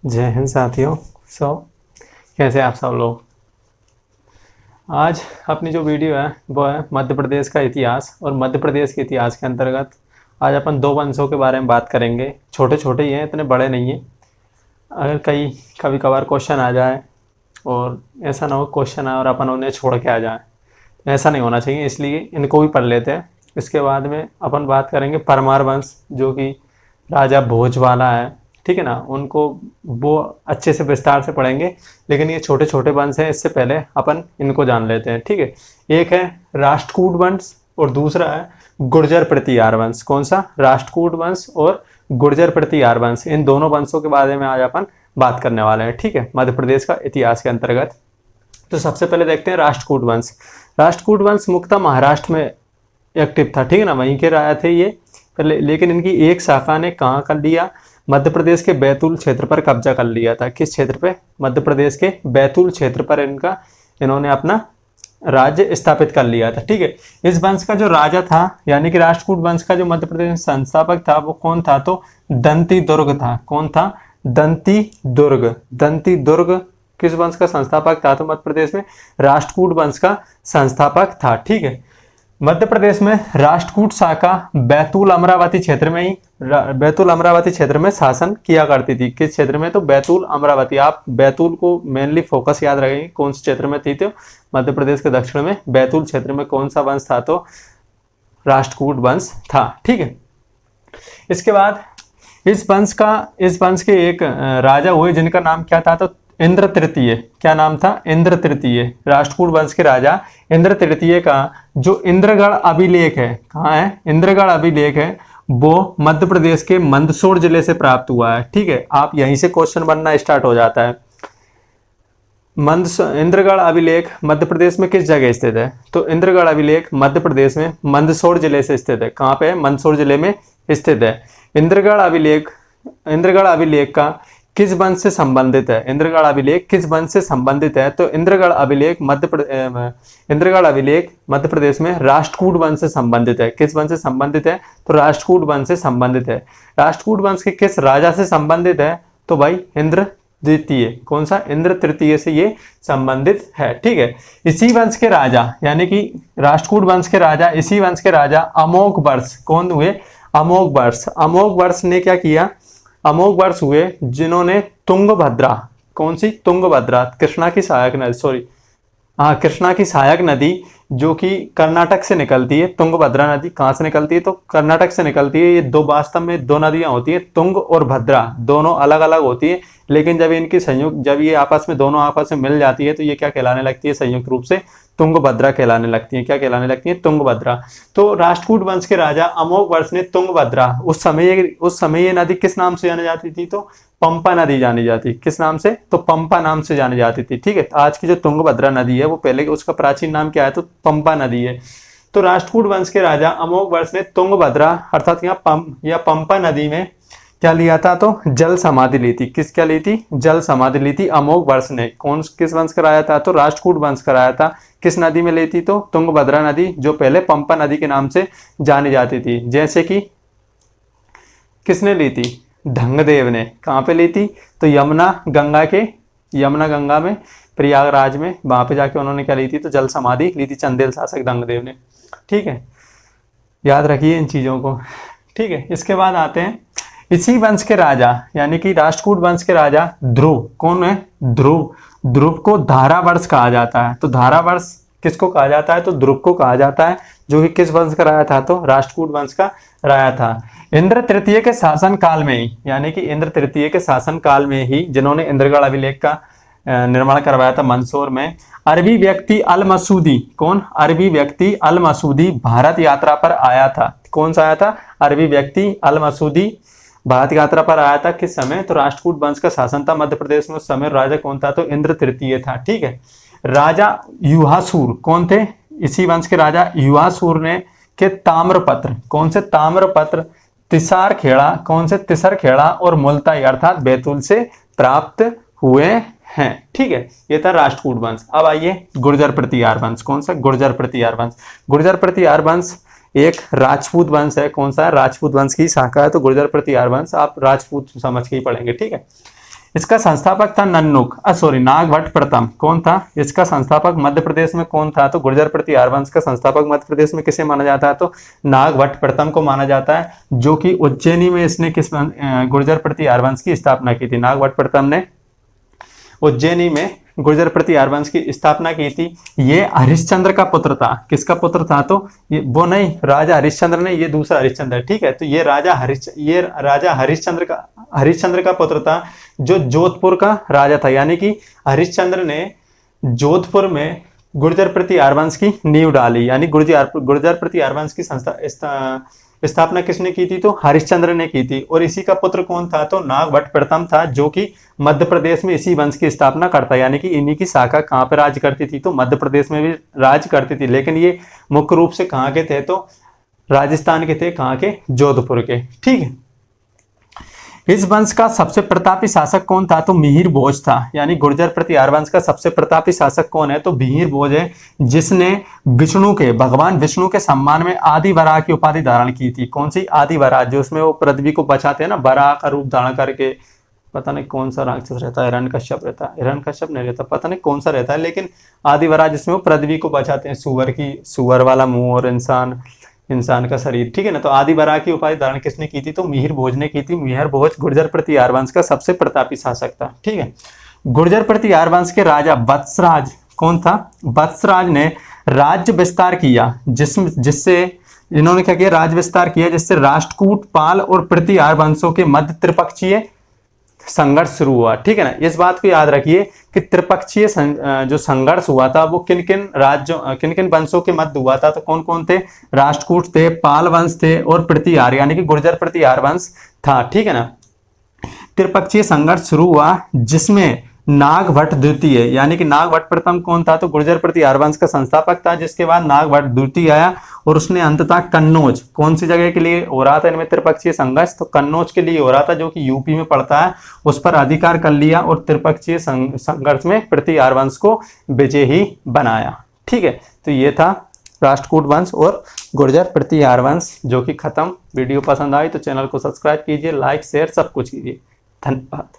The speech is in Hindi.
जय हिंद साथियों। कैसे आप सब लोग। आज अपनी जो वीडियो है वो है मध्य प्रदेश का इतिहास। और मध्य प्रदेश के इतिहास के अंतर्गत आज अपन दो वंशों के बारे में बात करेंगे। छोटे छोटे ही हैं, इतने बड़े नहीं हैं। अगर कभी कभार क्वेश्चन आ जाए और ऐसा ना हो क्वेश्चन आए और अपन उन्हें छोड़ के आ जाए, ऐसा नहीं होना चाहिए, इसलिए इनको भी पढ़ लेते हैं। इसके बाद में अपन बात करेंगे परमार वंश, जो कि राजा भोज वाला है, ठीक है ना। उनको वो अच्छे से विस्तार से पढ़ेंगे, लेकिन ये छोटे छोटे वंश हैं, इससे पहले अपन इनको जान लेते हैं, ठीक है। एक है राष्ट्रकूट वंश और दूसरा है गुर्जर प्रतिहार वंश। कौन सा? राष्ट्रकूट वंश और गुर्जर प्रतिहार वंश। इन दोनों वंशों के बारे में आज अपन बात करने वाले हैं, ठीक है, मध्य प्रदेश का इतिहास के अंतर्गत। तो सबसे पहले देखते हैं राष्ट्रकूट वंश। राष्ट्रकूट वंश मुख्यतः महाराष्ट्र में एक्टिव था, ठीक है ना, वहीं के राजा थे ये पहले। लेकिन इनकी एक शाखा ने कहाँ कर लिया? मध्य प्रदेश के बैतूल क्षेत्र पर कब्जा कर लिया था। किस क्षेत्र पे? मध्य प्रदेश के बैतूल क्षेत्र पर इन्होंने अपना राज्य स्थापित कर लिया था, ठीक है। इस वंश का जो राजा था, यानी कि राष्ट्रकूट वंश का जो मध्य प्रदेश में संस्थापक था, वो कौन था? तो दंती दुर्ग था। कौन था? दंती दुर्ग। दंती दुर्ग किस वंश का संस्थापक था? तो मध्य प्रदेश में राष्ट्रकूट वंश का संस्थापक था, ठीक है। मध्य प्रदेश में राष्ट्रकूट शाखा बैतूल अमरावती क्षेत्र में ही बैतूल अमरावती क्षेत्र में शासन किया करती थी। किस क्षेत्र में? तो बैतूल अमरावती। आप बैतूल को मेनली फोकस याद रखेंगे, कौन से क्षेत्र में थी? तो मध्य प्रदेश के दक्षिण में बैतूल क्षेत्र में कौन सा वंश था? तो राष्ट्रकूट वंश था, ठीक है। इसके बाद इस वंश के एक राजा हुए जिनका नाम क्या था? तो इंद्र तृतीय। क्या नाम था? इंद्र तृतीय। राष्ट्रकूट वंश के राजा इंद्र तृतीय का जो इंद्रगढ़ अभिलेख है, कहाँ है? इंद्रगढ़ अभिलेख है, वो मध्य प्रदेश के मंदसौर जिले से प्राप्त हुआ है, ठीक है। आप यहीं से क्वेश्चन बनना स्टार्ट हो जाता है। इंद्रगढ़ अभिलेख मध्य प्रदेश में किस जगह स्थित है? तो इंद्रगढ़ अभिलेख मध्य प्रदेश में मंदसौर जिले से स्थित है। कहाँ पे है? मंदसौर जिले में स्थित है। इंद्रगढ़ अभिलेख का किस वंश से संबंधित है? इंद्रगढ़ अभिलेख किस वंश से संबंधित है? तो इंद्रगढ़ अभिलेख मध्य प्रदेश में राष्ट्रकूट वंश से संबंधित है। किस वंश से संबंधित है? तो राष्ट्रकूट वंश से संबंधित है। राष्ट्रकूट वंश के किस राजा से संबंधित है? तो भाई इंद्र तृतीय। कौन सा? इंद्र तृतीय से ये संबंधित है, ठीक है। इसी वंश के राजा, यानी कि राष्ट्रकूट वंश के राजा, इसी वंश के राजा अमोघ वर्ष कौन हुए? अमोघ वर्ष। अमोघ वर्ष ने क्या किया? अमोघ वर्ष हुए जिन्होंने तुंगभद्रा, कौन सी? तुंगभद्रा, कृष्णा की सहायक नदी, सॉरी हाँ, कृष्णा की सहायक नदी जो कि कर्नाटक से निकलती है। तुंगभद्रा नदी कहाँ से निकलती है? तो कर्नाटक से निकलती है। ये दो, वास्तव में दो नदियां होती हैं, तुंग और भद्रा, दोनों अलग अलग होती है। लेकिन जब ये दोनों आपस में मिल जाती है तो ये क्या कहलाने लगती है? संयुक्त रूप से तुंगभद्रा कहलाने लगती है। क्या कहलाने लगती है? तुंगभद्रा। तो राष्ट्रकूट वंश के राजा अमोघ वर्ष ने तुंगभद्रा, उस समय ये नदी किस नाम से जानी जाती थी? तो पंपा नदी जानी जाती। किस नाम से? तो पंपा नाम से जानी जाती थी, ठीक है। आज की जो तुंगभद्रा नदी है वो पहले उसका प्राचीन नाम क्या है? तो पंपा नदी है। तो राष्ट्रकूट वंश के राजा अमोघ वर्ष ने तुंगभद्रा अर्थात यहाँ पंपा नदी में क्या लिया था? तो जल समाधि ली थी। क्या ली थी? जल समाधि ली थी अमोघ वर्ष ने। किस वंश कराया था? तो राष्ट्रकूट वंश कराया था। किस नदी में ली थी? तो तुंगभद्रा नदी, जो पहले पंपा नदी के नाम से जानी जाती थी। जैसे कि किसने ली थी? ढंगदेव ने। कहाँ पे ली थी? तो यमुना गंगा में, प्रयागराज में, वहां पे जाके उन्होंने क्या ली थी? तो जल समाधि ली थी चंदेल शासक ढंगदेव ने, ठीक है। याद रखिए इन चीजों को, ठीक है। इसके बाद आते हैं इसी वंश के राजा, यानी कि राष्ट्रकूट वंश के राजा ध्रुव। कौन है? ध्रुव को धारावर्ष कहा जाता है। तो धारावर्ष किसको कहा जाता है? तो ध्रुव को कहा जाता है, जो कि किस वंश का राजा था? तो राष्ट्रकूट वंश का राजा था। इंद्र तृतीय के शासन काल में ही, यानी कि इंद्र तृतीय के शासन काल में ही जिन्होंने इंद्रगढ़ अभिलेख का निर्माण करवाया था मंदसौर में, अरबी व्यक्ति अल मसूदी। कौन? अरबी व्यक्ति अल मसूदी भारत यात्रा पर आया था। कौन सा आया था? अरबी व्यक्ति अल मसूदी भारत यात्रा पर आया था। किस समय? तो राष्ट्रकूट वंश का शासन था मध्य प्रदेश में उस समय। राजा कौन था? तो इंद्र तृतीय था, ठीक है। राजा युहासुर कौन थे? इसी वंश के राजा युहासुर ने के ताम्रपत्र, कौन से? ताम्रपत्र तिसार खेड़ा, कौन से? तिसर खेड़ा और मुल्ताई अर्थात बैतूल से प्राप्त हुए हैं, ठीक है। ये था राष्ट्रकूट वंश। अब आइए गुर्जर प्रतिहार वंश। कौन सा? गुर्जर प्रतिहार वंश। गुर्जर प्रतिहार वंश एक राजपूत वंश है। कौन सा है? राजपूत वंश की शाखा है। तो गुर्जर प्रतिहार वंश आप राजपूत समझ के ही पढ़ेंगे, ठीक है। इसका संस्थापक था नागभट्ट प्रथम। कौन था इसका संस्थापक? मध्य प्रदेश में कौन था? तो गुर्जर प्रतिहार वंश का संस्थापक मध्य प्रदेश में किसे माना जाता है? तो नागभट्ट प्रथम को माना जाता है, जो कि उज्जैनी में इसने किस गुर्जर प्रतिहार वंश की स्थापना की थी। नागभट्ट प्रथम ने उज्जैनी में गुर्जर प्रतिहार वंश की स्थापना की थी। ये हरिश्चंद्र का पुत्र था। किसका पुत्र था? तो ये वो नहीं, राजा हरिश्चंद्र ने, ये दूसरा हरिश्चंद्र है, ठीक है। तो ये राजा हरिश्चंद्र का पुत्र था, जो जोधपुर का राजा था। यानी कि हरिश्चंद्र ने जोधपुर में गुर्जर प्रतिहार वंश की नींव डाली। यानी गुर्जर प्रतिहार वंश की स्थापना किसने की थी? तो हरिश्चंद्र ने की थी। और इसी का पुत्र कौन था? तो नागभट्ट प्रथम था, जो कि मध्य प्रदेश में इसी वंश की स्थापना करता है। यानी कि इन्हीं की शाखा कहाँ पे राज करती थी? तो मध्य प्रदेश में भी राज करती थी, लेकिन ये मुख्य रूप से कहाँ के थे? तो राजस्थान के थे। कहाँ के? जोधपुर के, ठीक है। इस वंश का सबसे प्रतापी शासक कौन था? तो मिहिर भोज था। यानी गुर्जर प्रतिहार वंश का सबसे प्रतापी शासक कौन है? तो मिहिर भोज है, जिसने भगवान विष्णु के सम्मान में आदि वराह की उपाधि धारण की थी। कौन सी? आदि वराह, जो उसमें वो पृथ्वी को बचाते हैं ना, वराह का रूप धारण करके। पता नहीं कौन सा राक्षस रहता है, हिरण्यकश्यप रहता है, हिरण्यकश्यप नहीं रहता, पता नहीं कौन सा रहता है, लेकिन आदि वराह जिसमें वो पृथ्वी को बचाते हैं। सुअर वाला मुंह और इंसान का शरीर, ठीक है ना। तो आदि वराह की उपाधि धारण किसने की थी? तो मिहिर भोज ने की थी। मिहिर भोज गुर्जर प्रतिहार वंश का सबसे प्रतापी शासक था, ठीक है। गुर्जर प्रतिहार वंश के राजा वत्सराज कौन था? वत्सराज ने राज्य विस्तार किया, जिससे इन्होंने क्या किया? राज्य विस्तार किया, जिससे राष्ट्रकूट, पाल और प्रतिहार वंशों के मध्य त्रिपक्षीय संघर्ष शुरू हुआ, ठीक है ना। इस बात को याद रखिए कि त्रिपक्षीय जो संघर्ष हुआ था वो किन किन वंशों के मध्य हुआ था? तो कौन कौन थे? राष्ट्रकूट थे, पाल वंश थे और प्रतिहार, यानी कि गुर्जर प्रतिहार वंश था, ठीक है ना। त्रिपक्षीय संघर्ष शुरू हुआ, जिसमें नागभट्ट द्वितीय, यानी कि नागभट्ट प्रथम कौन था? तो गुर्जर प्रतिहार वंश का संस्थापक था, जिसके बाद नागभट्ट द्वितीय आया और उसने अंततः कन्नौज, कौन सी जगह के लिए हो रहा था इनमें त्रिपक्षीय संघर्ष? तो कन्नौज के लिए हो रहा था, जो कि यूपी में पड़ता है, उस पर अधिकार कर लिया और त्रिपक्षीय संघर्ष में प्रतिहार वंश को विजयी बनाया, ठीक है। तो ये था राष्ट्रकूट वंश और गुर्जर प्रतिहार वंश, जो कि खत्म। वीडियो पसंद आई तो चैनल को सब्सक्राइब कीजिए, लाइक शेयर सब कुछ कीजिए। धन्यवाद।